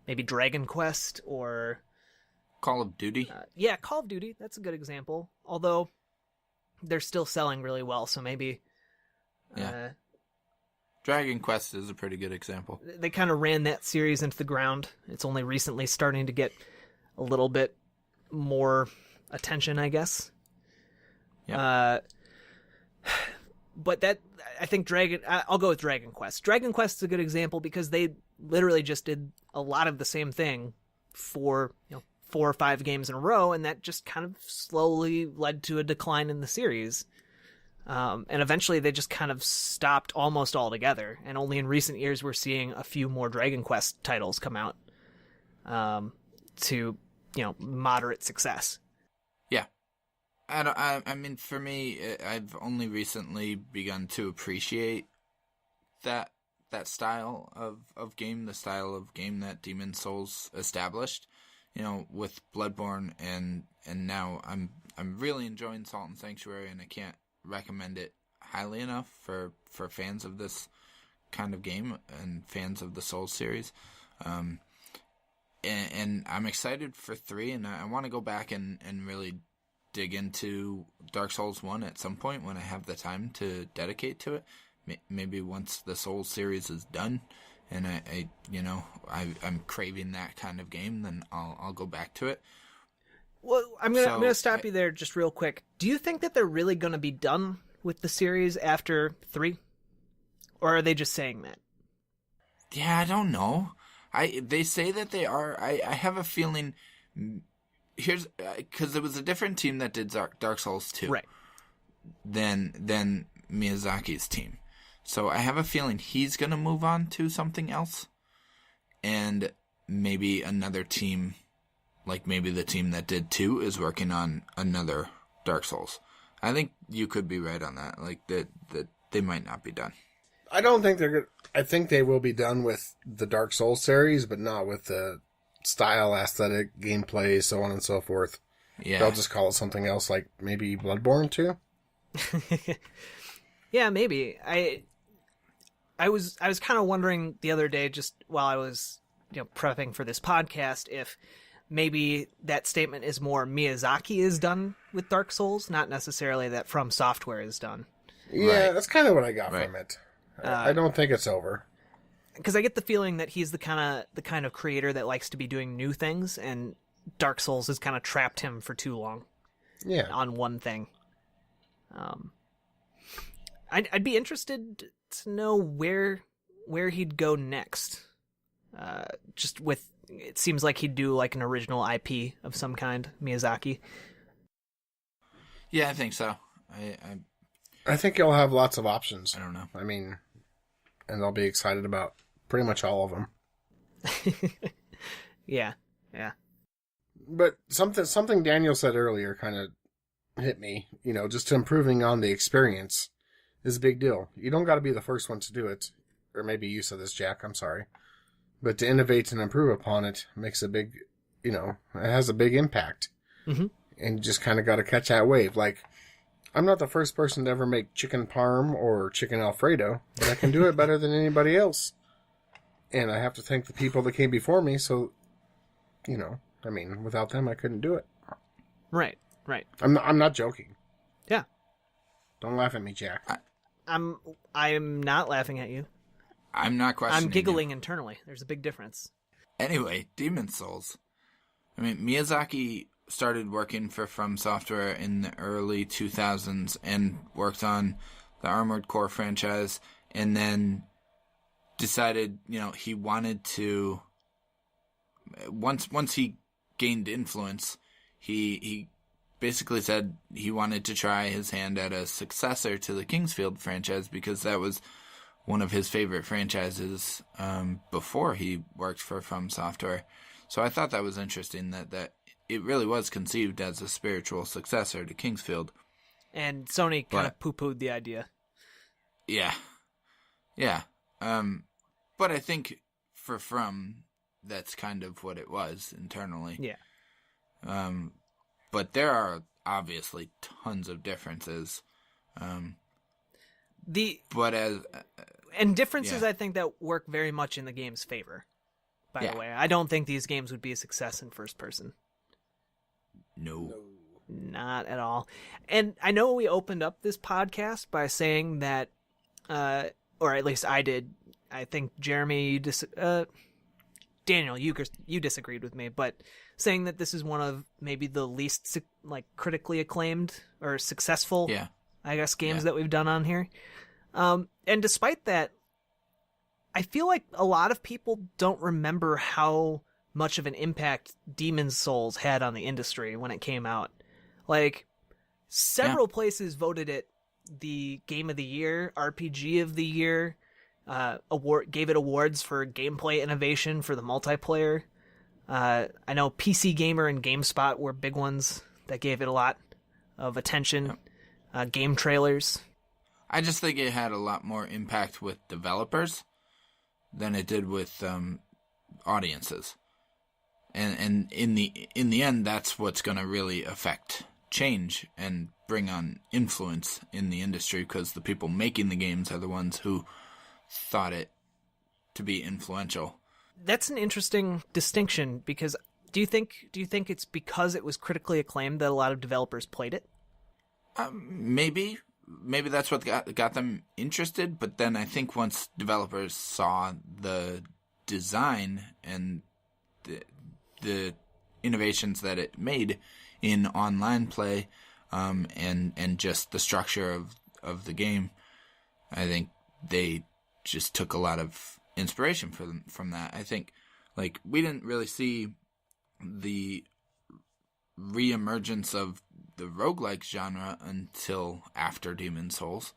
Maybe Dragon Quest or
Call of Duty?
Yeah, Call of Duty. That's a good example. Although they're still selling really well, so maybe...
Yeah. Dragon Quest is a pretty good example.
They kind of ran that series into the ground. It's only recently starting to get a little bit more attention, I guess.
Yeah.
But I think I'll go with Dragon Quest. Dragon Quest is a good example because they literally just did a lot of the same thing for 4 or 5 games in a row, and that just kind of slowly led to a decline in the series. And eventually they just kind of stopped almost altogether, and only in recent years we're seeing a few more Dragon Quest titles come out to moderate success.
Yeah. I mean, for me, I've only recently begun to appreciate that style of game, the style of game that Demon Souls established, with Bloodborne, and now I'm really enjoying Salt and Sanctuary, and I can't recommend it highly enough for fans of this kind of game and fans of the Souls series. And I'm excited for 3, and I want to go back and really dig into Dark Souls 1 at some point when I have the time to dedicate to it. Maybe once the Souls series is done and I'm craving that kind of game, then I'll go back to it.
Well, I'm gonna stop you there just real quick. Do you think that they're really gonna be done with the series after 3? Or are they just saying that?
Yeah, I don't know. They say that they are. I have a feeling. Here's because it was a different team that did Dark Souls 2,
right?
Than Miyazaki's team. So I have a feeling he's gonna move on to something else, and maybe another team, like maybe the team that did 2, is working on another Dark Souls. I think you could be right on that. Like that they might not be done.
I don't think they're good. I think they will be done with the Dark Souls series, but not with the style, aesthetic, gameplay, so on and so forth.
Yeah.
They'll just call it something else, like maybe Bloodborne 2?
Yeah, maybe. I was kind of wondering the other day, just while I was prepping for this podcast, if maybe that statement is more Miyazaki is done with Dark Souls, not necessarily that From Software is done.
Yeah,
Right.
that's kind of what I got
Right.
from it. I don't think it's over.
Because I get the feeling that he's the kind of creator that likes to be doing new things, and Dark Souls has kind of trapped him for too long
Yeah.
on one thing. I'd be interested to know where he'd go next. Just with, it seems like he'd do like an original IP of some kind, Miyazaki.
Yeah, I think so.
I think you'll have lots of options.
I don't know.
I mean, and I'll be excited about pretty much all of them.
Yeah.
But something Daniel said earlier kind of hit me. Just improving on the experience is a big deal. You don't got to be the first one to do it. Or maybe you said this, Jack. I'm sorry. But to innovate and improve upon it makes a big, it has a big impact.
Mm-hmm.
And you just kind of got to catch that wave. Like, I'm not the first person to ever make chicken parm or chicken Alfredo, but I can do it better than anybody else. And I have to thank the people that came before me, so, without them, I couldn't do it.
Right.
I'm not joking.
Yeah.
Don't laugh at me, Jack.
I'm not laughing at you.
I'm not questioning
I'm giggling
you.
internally. There's a big difference.
Anyway, Demon's Souls. I mean, Miyazaki started working for From Software in the early 2000s and worked on the Armored Core franchise, and then decided, he wanted to, once he gained influence, he basically said he wanted to try his hand at a successor to the Kingsfield franchise, because that was one of his favorite franchises before he worked for From Software. So I thought that was interesting that it really was conceived as a spiritual successor to Kingsfield.
And Sony kind of poo-pooed the idea.
Yeah. But I think for From, that's kind of what it was internally.
Yeah.
But there are obviously tons of differences.
Differences, I think, that work very much in the game's favor. By the way, I don't think these games would be a success in first person.
No.
Not at all. And I know we opened up this podcast by saying that, or at least I did. I think Jeremy, Daniel, you disagreed with me, but saying that this is one of maybe the least critically acclaimed or successful, I guess, games that we've done on here. And despite that, I feel like a lot of people don't remember how much of an impact Demon's Souls had on the industry when it came out. Like, several places voted it the Game of the Year, RPG of the Year, gave it awards for gameplay innovation for the multiplayer. I know PC Gamer and GameSpot were big ones that gave it a lot of attention. Game trailers.
I just think it had a lot more impact with developers than it did with audiences. And in the end, that's what's going to really affect change and bring on influence in the industry, because the people making the games are the ones who thought it to be influential.
That's an interesting distinction, because do you think it's because it was critically acclaimed that a lot of developers played it?
Maybe that's what got them interested, but then I think once developers saw the design and the innovations that it made in online play, and just the structure of the game, I think they just took a lot of inspiration from that. I think, we didn't really see the re-emergence of the roguelike genre until after Demon's Souls.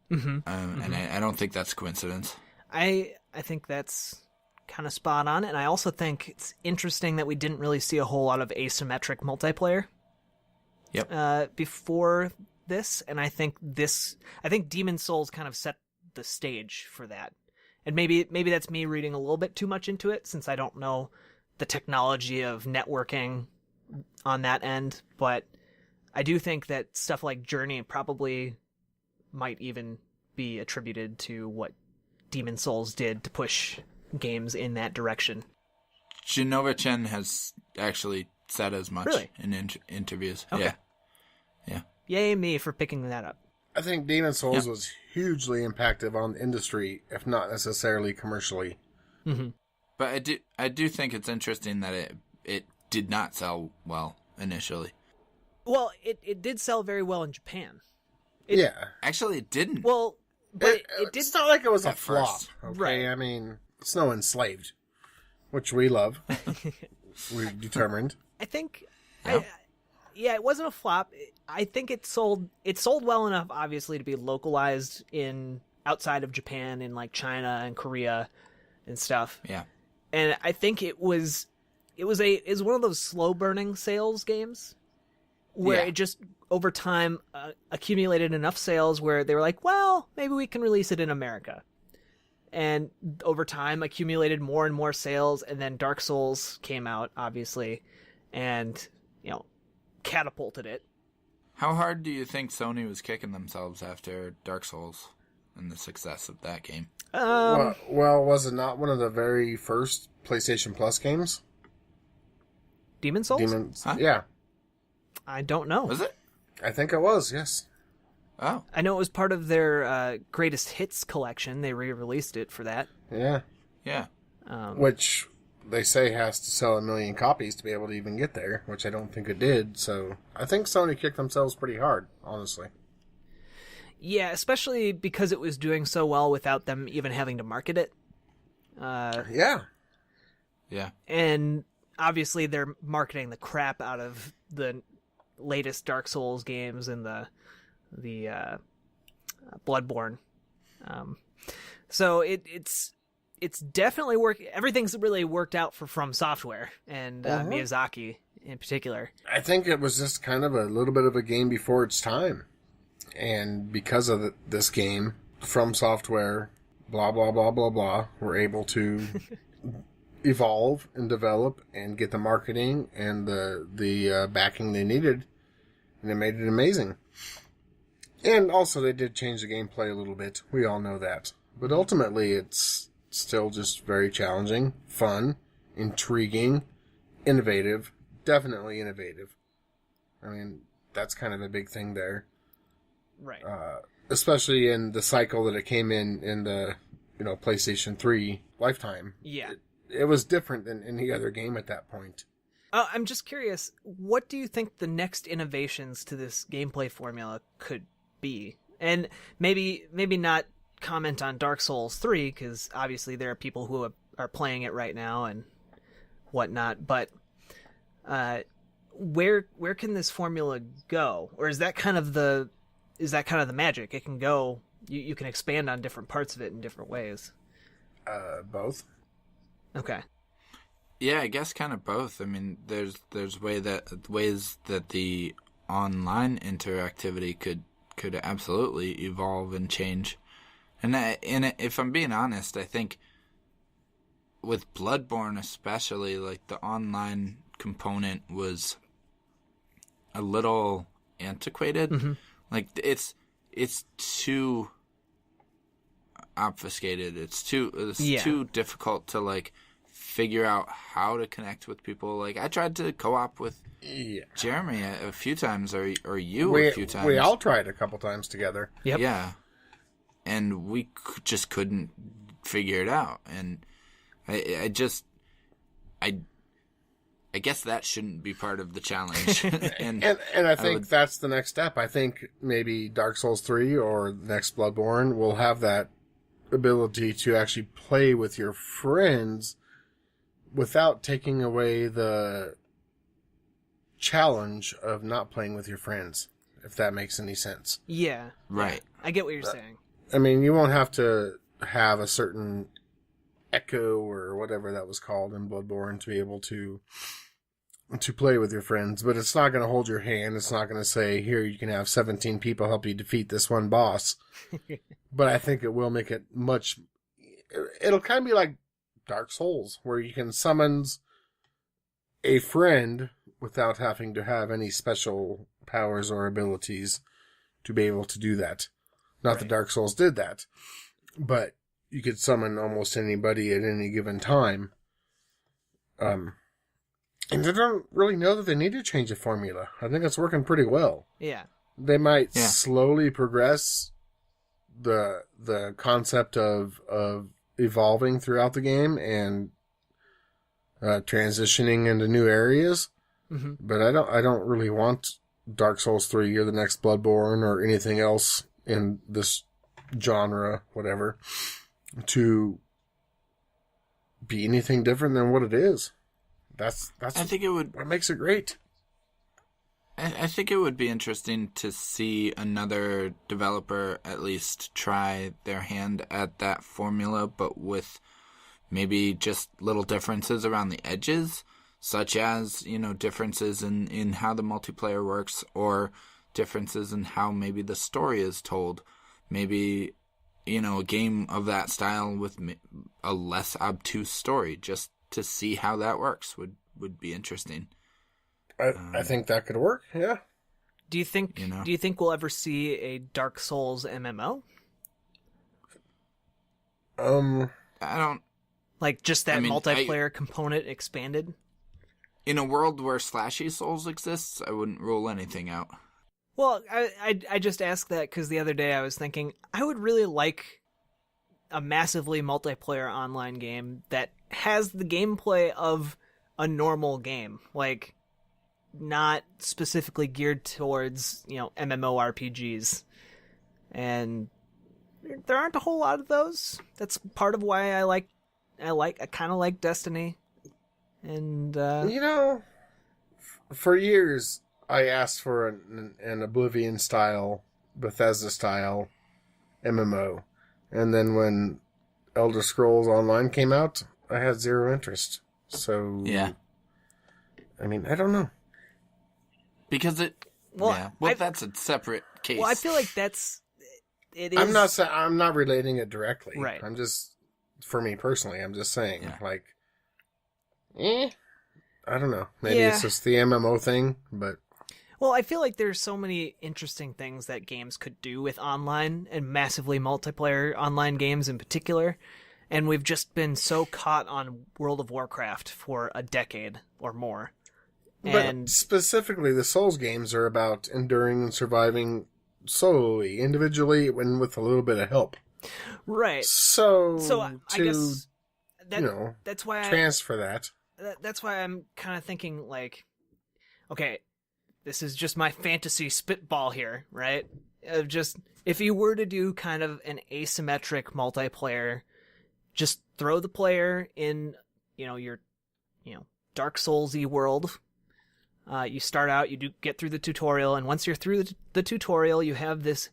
And I don't think that's coincidence.
I think that's kind of spot on, and I also think it's interesting that we didn't really see a whole lot of asymmetric multiplayer before this, and I think Demon's Souls kind of set the stage for that. And maybe that's me reading a little bit too much into it, since I don't know the technology of networking on that end, but I do think that stuff like Journey probably might even be attributed to what Demon's Souls did to push games in that direction.
Genova Chen has actually said as much in interviews.
Okay.
Yeah.
Yay me for picking that up.
I think Demon Souls was hugely impactful on the industry, if not necessarily commercially.
Mm-hmm.
But I do think it's interesting that it did not sell well initially.
Well, it did sell very well in Japan.
Actually, it didn't.
Well, but it did.
It's not like it was a
At
flop.
first.
Okay,
Right.
I mean, it's no Enslaved, which we love. We're determined.
I think,
Yeah.
it wasn't a flop. I think it sold well enough, obviously, to be localized in outside of Japan, in like China and Korea and stuff.
Yeah.
And I think it was one of those slow burning sales games where it just over time accumulated enough sales where they were like, well, maybe we can release it in America. And over time accumulated more and more sales, and then Dark Souls came out, obviously, and catapulted it.
How hard do you think Sony was kicking themselves after Dark Souls and the success of that game?
Well, was it not one of the very first PlayStation Plus games?
Demon Souls?
Huh?
Yeah.
I don't know.
Was it?
I think it was, yes.
Oh.
I know it was part of their greatest hits collection. They re-released it for that.
Yeah.
Yeah.
Which they say has to sell 1 million copies to be able to even get there, which I don't think it did. So I think Sony kicked themselves pretty hard, honestly.
Yeah, especially because it was doing so well without them even having to market it.
Yeah.
Yeah.
And obviously they're marketing the crap out of the latest Dark Souls games and the Bloodborne. So it's definitely everything's really worked out for From Software and Miyazaki in particular.
I think it was just kind of a little bit of a game before its time. And because of this game, From Software, blah, blah, blah, blah, blah, were able to evolve and develop and get the marketing and the backing they needed. And it made it amazing. And also they did change the gameplay a little bit. We all know that. But ultimately it's still just very challenging, fun, intriguing, innovative. Definitely innovative. I mean, that's kind of a big thing there.
Right.
Especially in the cycle that it came in the, PlayStation 3 lifetime.
Yeah.
It was different than any other game at that point.
I'm just curious, what do you think the next innovations to this gameplay formula could be? And maybe not comment on Dark Souls 3, because obviously there are people who are playing it right now and whatnot, but where can this formula go? Or is that kind of the magic? It can go, you can expand on different parts of it in different ways.
Both.
Okay.
Yeah, I guess kind of both. I mean, there's ways that the online interactivity could absolutely evolve and change. And if I'm being honest, I think with Bloodborne especially, like the online component was a little antiquated.
Mm-hmm.
Like it's too obfuscated. It's too difficult to like figure out how to connect with people. Like I tried to co-op with Jeremy a few times, or you a few times.
We all tried a couple times together.
Yep.
Yeah, and we just couldn't figure it out. And I guess that shouldn't be part of the challenge. and
I think that's the next step. I think maybe Dark Souls 3 or the next Bloodborne will have that ability to actually play with your friends without taking away the challenge of not playing with your friends, if that makes any sense.
Yeah.
Right.
I get what you're saying.
I mean, you won't have to have a certain echo or whatever that was called in Bloodborne to be able to play with your friends, but it's not going to hold your hand. It's not going to say, here, you can have 17 people help you defeat this one boss. But I think it will make it it'll kind of be like Dark Souls, where you can summon a friend without having to have any special powers or abilities to be able to do that. Not that Dark Souls did that, but you could summon almost anybody at any given time. And I don't really know that they need to change the formula. I think it's working pretty well.
Yeah.
They might slowly progress the concept of evolving throughout the game and transitioning into new areas.
Mm-hmm.
But I don't really want Dark Souls 3 or the next Bloodborne or anything else in this genre, whatever, to be anything different than what it is. That's
I think it would.
What makes it great.
I think it would be interesting to see another developer at least try their hand at that formula, but with maybe just little differences around the edges, such as, differences in how the multiplayer works, or differences in how maybe the story is told. Maybe, a game of that style with a less obtuse story, just to see how that works would be interesting.
I think that could work. Yeah.
Do you think we'll ever see a Dark Souls MMO?
I don't
like just that multiplayer component expanded.
In a world where slashy Souls exists, I wouldn't rule anything out.
Well, I just asked that because the other day I was thinking I would really like a massively multiplayer online game that has the gameplay of a normal game, like not specifically geared towards, MMORPGs. And there aren't a whole lot of those. That's part of why I kind of like Destiny. And
for years I asked for an Oblivion style, Bethesda style MMO. And then when Elder Scrolls Online came out, I had zero interest. So,
yeah.
I mean, I don't know.
Because that's a separate case.
Well, I feel like it is.
I'm not relating it directly.
Right.
I'm just, for me personally, I'm just saying, I don't know. Maybe it's just the MMO thing, but.
Well, I feel like there's so many interesting things that games could do with online and massively multiplayer online games in particular. And we've just been so caught on World of Warcraft for a decade or more.
But specifically, the Souls games are about enduring and surviving solely, individually, and with a little bit of help.
Right.
So
I guess that's why
transfer that.
That's why I'm kind of thinking, like, okay, this is just my fantasy spitball here, right? Just if you were to do kind of an asymmetric multiplayer, just throw the player in, your, Dark Souls-y world. You start out, you get through the tutorial, and once you're through the tutorial, you have this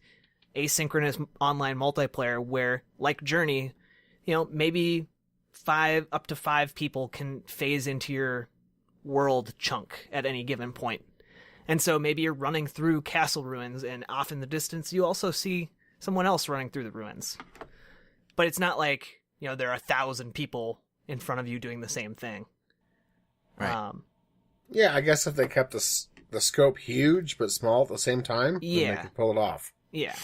asynchronous online multiplayer where, like Journey, maybe up to five people can phase into your world chunk at any given point. And so maybe you're running through castle ruins, and off in the distance, you also see someone else running through the ruins. But it's not like, there are 1,000 people in front of you doing the same thing.
Right.
Yeah, I guess if they kept the scope huge but small at the same time, then they could pull it off.
Yeah.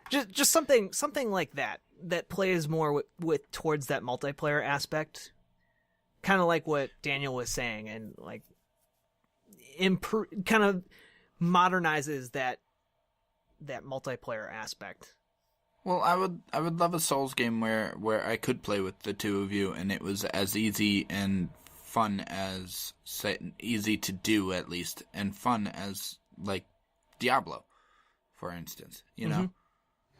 Just something like that plays more with towards that multiplayer aspect. Kind of like what Daniel was saying, and like kind of modernizes that multiplayer aspect.
Well, I would love a Souls game where I could play with the two of you, and it was as easy and fun as easy to do at least, and fun as like Diablo, for instance.
Mm-hmm.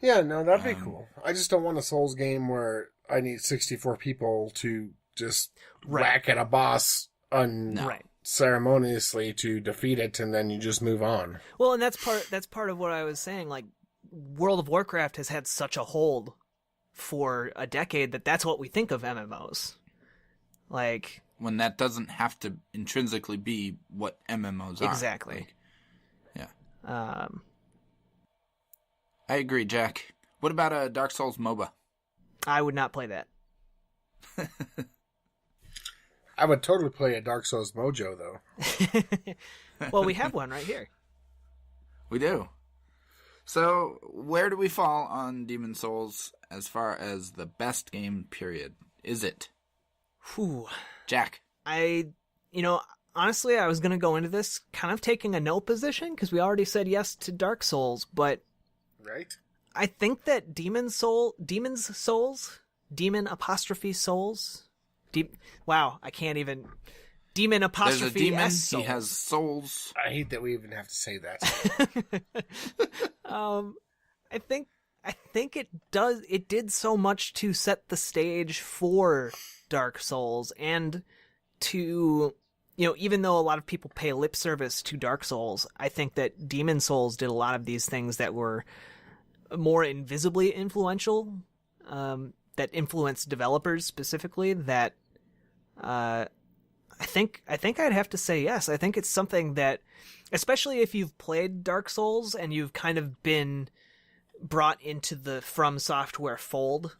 Yeah, no, that'd be cool. I just don't want a Souls game where I need 64 people to just whack at a boss unceremoniously to defeat it, and then you just move on.
Well, and that's part of what I was saying. Like, World of Warcraft has had such a hold for a decade that's what we think of MMOs. Like,
when that doesn't have to intrinsically be what MMOs are.
Exactly.
I agree, Jack. What about a Dark Souls MOBA?
I would not play that.
I would totally play a Dark Souls Mojo, though.
Well, we have one right here.
We do. So, where do we fall on Demon Souls as far as the best game, period? Is it?
Whew.
Jack.
honestly, I was going to go into this kind of taking a no position because we already said yes to Dark Souls, but
Right?
I think that Demon apostrophe Souls, wow, I can't even, Demon apostrophe
There's a demon,
S Souls.
he has souls.
I hate that we even have to say that.
I think it did so much to set the stage for Dark Souls and to, even though a lot of people pay lip service to Dark Souls, I think that Demon Souls did a lot of these things that were more invisibly influential, that influenced developers specifically, that I think I'd have to say yes. I think it's something that, especially if you've played Dark Souls and you've kind of been brought into the From Software fold,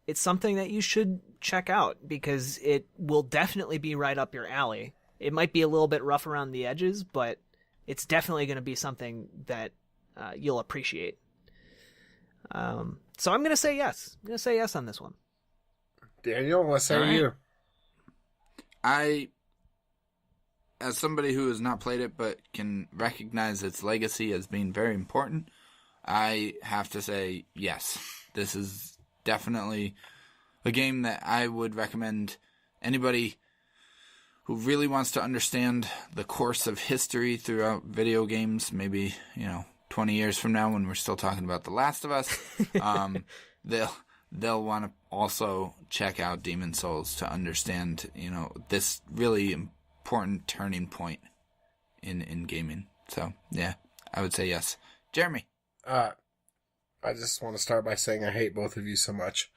it's something that you should check out because it will definitely be right up your alley. It might be a little bit rough around the edges, but it's definitely going to be something that you'll appreciate. So I'm going to say yes. I'm going to say yes on this one.
Daniel, what say you?
As somebody who has not played it but can recognize its legacy as being very important, I have to say yes. This is definitely a game that I would recommend anybody who really wants to understand the course of history throughout video games, maybe, 20 years from now when we're still talking about The Last of Us, they'll want to also check out Demon Souls to understand, this really important turning point in gaming. So, yeah, I would say yes. Jeremy.
I just want to start by saying I hate both of you so much.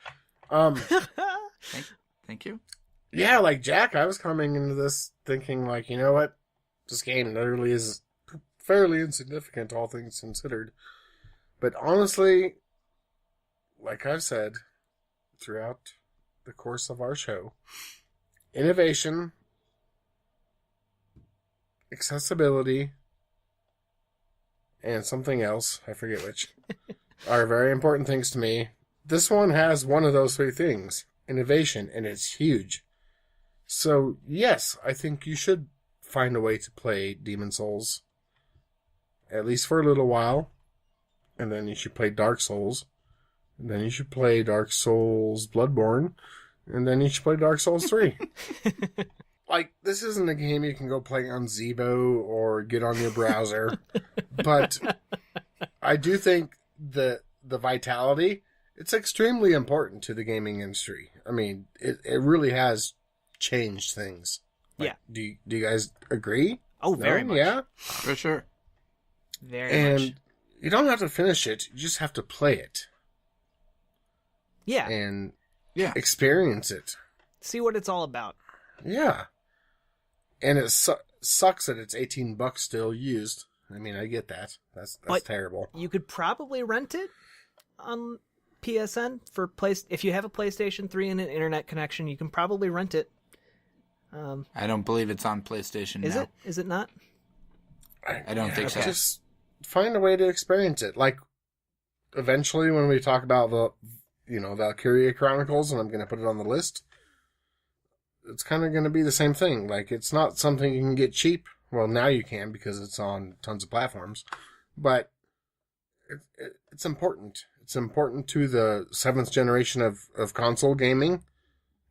Thank you.
Yeah, like Jack, I was coming into this thinking, like, you know what? This game literally is fairly insignificant, all things considered. But honestly, like I've said throughout the course of our show, innovation, accessibility, and something else, I forget which, are very important things to me. This one has one of those three things, innovation, and it's huge. So, yes, I think you should find a way to play Demon Souls, at least for a little while, and then you should play Dark Souls, and then you should play Dark Souls Bloodborne, and then you should play Dark Souls 3. Like, this isn't a game you can go play on Zeebo or get on your browser, but I do think that the vitality, it's extremely important to the gaming industry. I mean, it really has changed things. Like,
yeah.
Do you guys agree?
Oh, very much.
Yeah?
For sure.
Very much.
And you don't have to finish it, you just have to play it.
Yeah.
And
experience
it.
See what it's all about.
Yeah. And it sucks that it's $18 still used. I mean, I get that. That's terrible.
You could probably rent it on PSN for if you have a PlayStation 3 and an internet connection, you can probably rent it.
I don't believe it's on PlayStation
Is
now.
it? Is it not?
I don't think so.
Just find a way to experience it. Like, eventually when we talk about the Valkyria Chronicles, and I'm going to put it on the list, it's kind of going to be the same thing. Like, it's not something you can get cheap. Well, now you can because it's on tons of platforms. But it's important. It's important to the 7th generation of console gaming.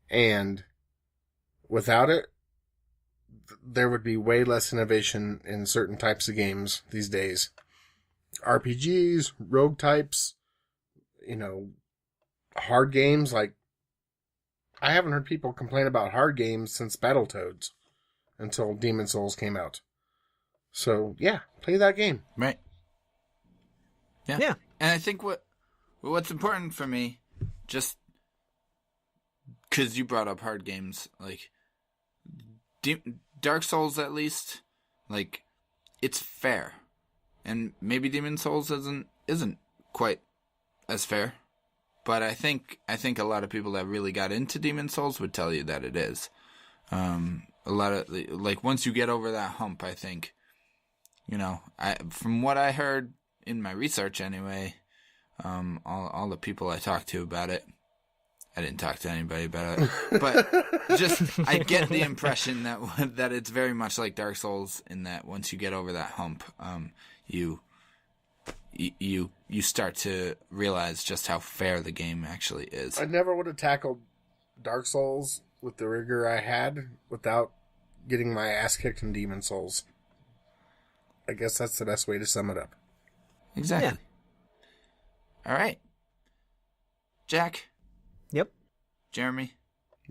And without it, there would be way less innovation in certain types of games these days. RPGs, rogue types, hard games. Like, I haven't heard people complain about hard games since Battletoads until Demon Souls came out. So, yeah, play that game.
Right. Yeah.
Yeah.
And I think what's important for me, just because you brought up hard games, like Dark Souls at least, like, it's fair. And maybe Demon Souls isn't quite as fair. But I think a lot of people that really got into Demon Souls would tell you that it is. A lot of, like, once you get over that hump, I think, from what I heard in my research anyway, all the people I talked to about it, I didn't talk to anybody about it, but just I get the impression that it's very much like Dark Souls in that once you get over that hump, you start to realize just how fair the game actually is.
I never would have tackled Dark Souls with the rigor I had without getting my ass kicked in Demon Souls. I guess that's the best way to sum it up.
Exactly. Yeah. All right. Jack.
Yep.
Jeremy.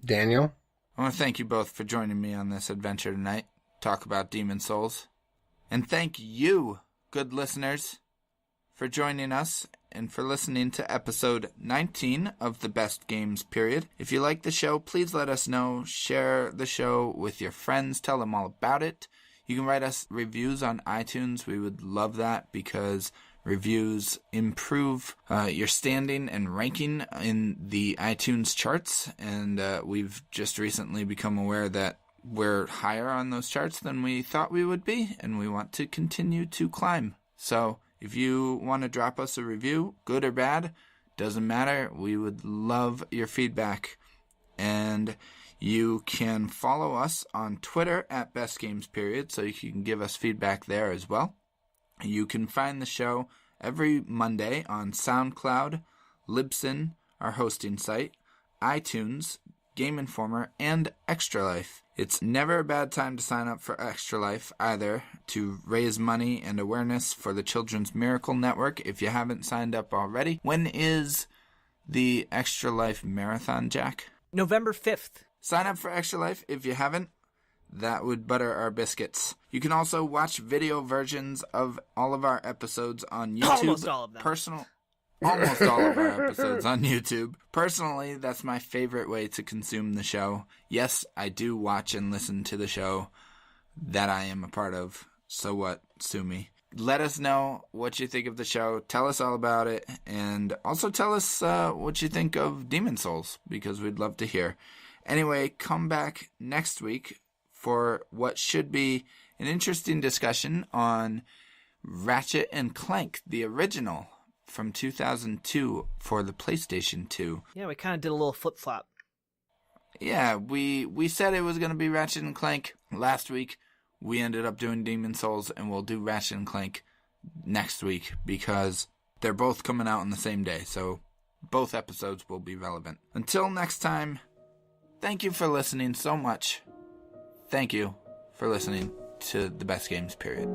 Daniel.
I want to thank you both for joining me on this adventure tonight. Talk about Demon Souls. And thank you, good listeners, for joining us and for listening to episode 19 of the Best Games Period. If you like the show, please let us know. Share the show with your friends. Tell them all about it. You can write us reviews on iTunes. We would love that because reviews improve your standing and ranking in the iTunes charts. And we've just recently become aware that we're higher on those charts than we thought we would be. And we want to continue to climb. So if you want to drop us a review, good or bad, doesn't matter. We would love your feedback. And you can follow us on Twitter at Best Games Period, so you can give us feedback there as well. You can find the show every Monday on SoundCloud, Libsyn, our hosting site, iTunes, Game Informer, and Extra Life. It's never a bad time to sign up for Extra Life either, to raise money and awareness for the Children's Miracle Network if you haven't signed up already. When is the Extra Life Marathon, Jack?
November 5th.
Sign up for Extra Life if you haven't. That would butter our biscuits. You can also watch video versions of all of our episodes on YouTube.
Almost all of them.
Almost all of our episodes on YouTube. Personally, that's my favorite way to consume the show. Yes, I do watch and listen to the show that I am a part of. So what? Sue me. Let us know what you think of the show. Tell us all about it. And also tell us what you think of Demon Souls, because we'd love to hear. Anyway, come back next week for what should be an interesting discussion on Ratchet and Clank, the original from 2002 for the PlayStation 2.
Yeah, we kind of did a little flip-flop.
Yeah, we said it was going to be Ratchet and Clank last week. We ended up doing Demon Souls, and we'll do Ratchet and Clank next week because they're both coming out on the same day, so both episodes will be relevant. Until next time, thank you for listening so much. Thank you for listening to the Best Games Period.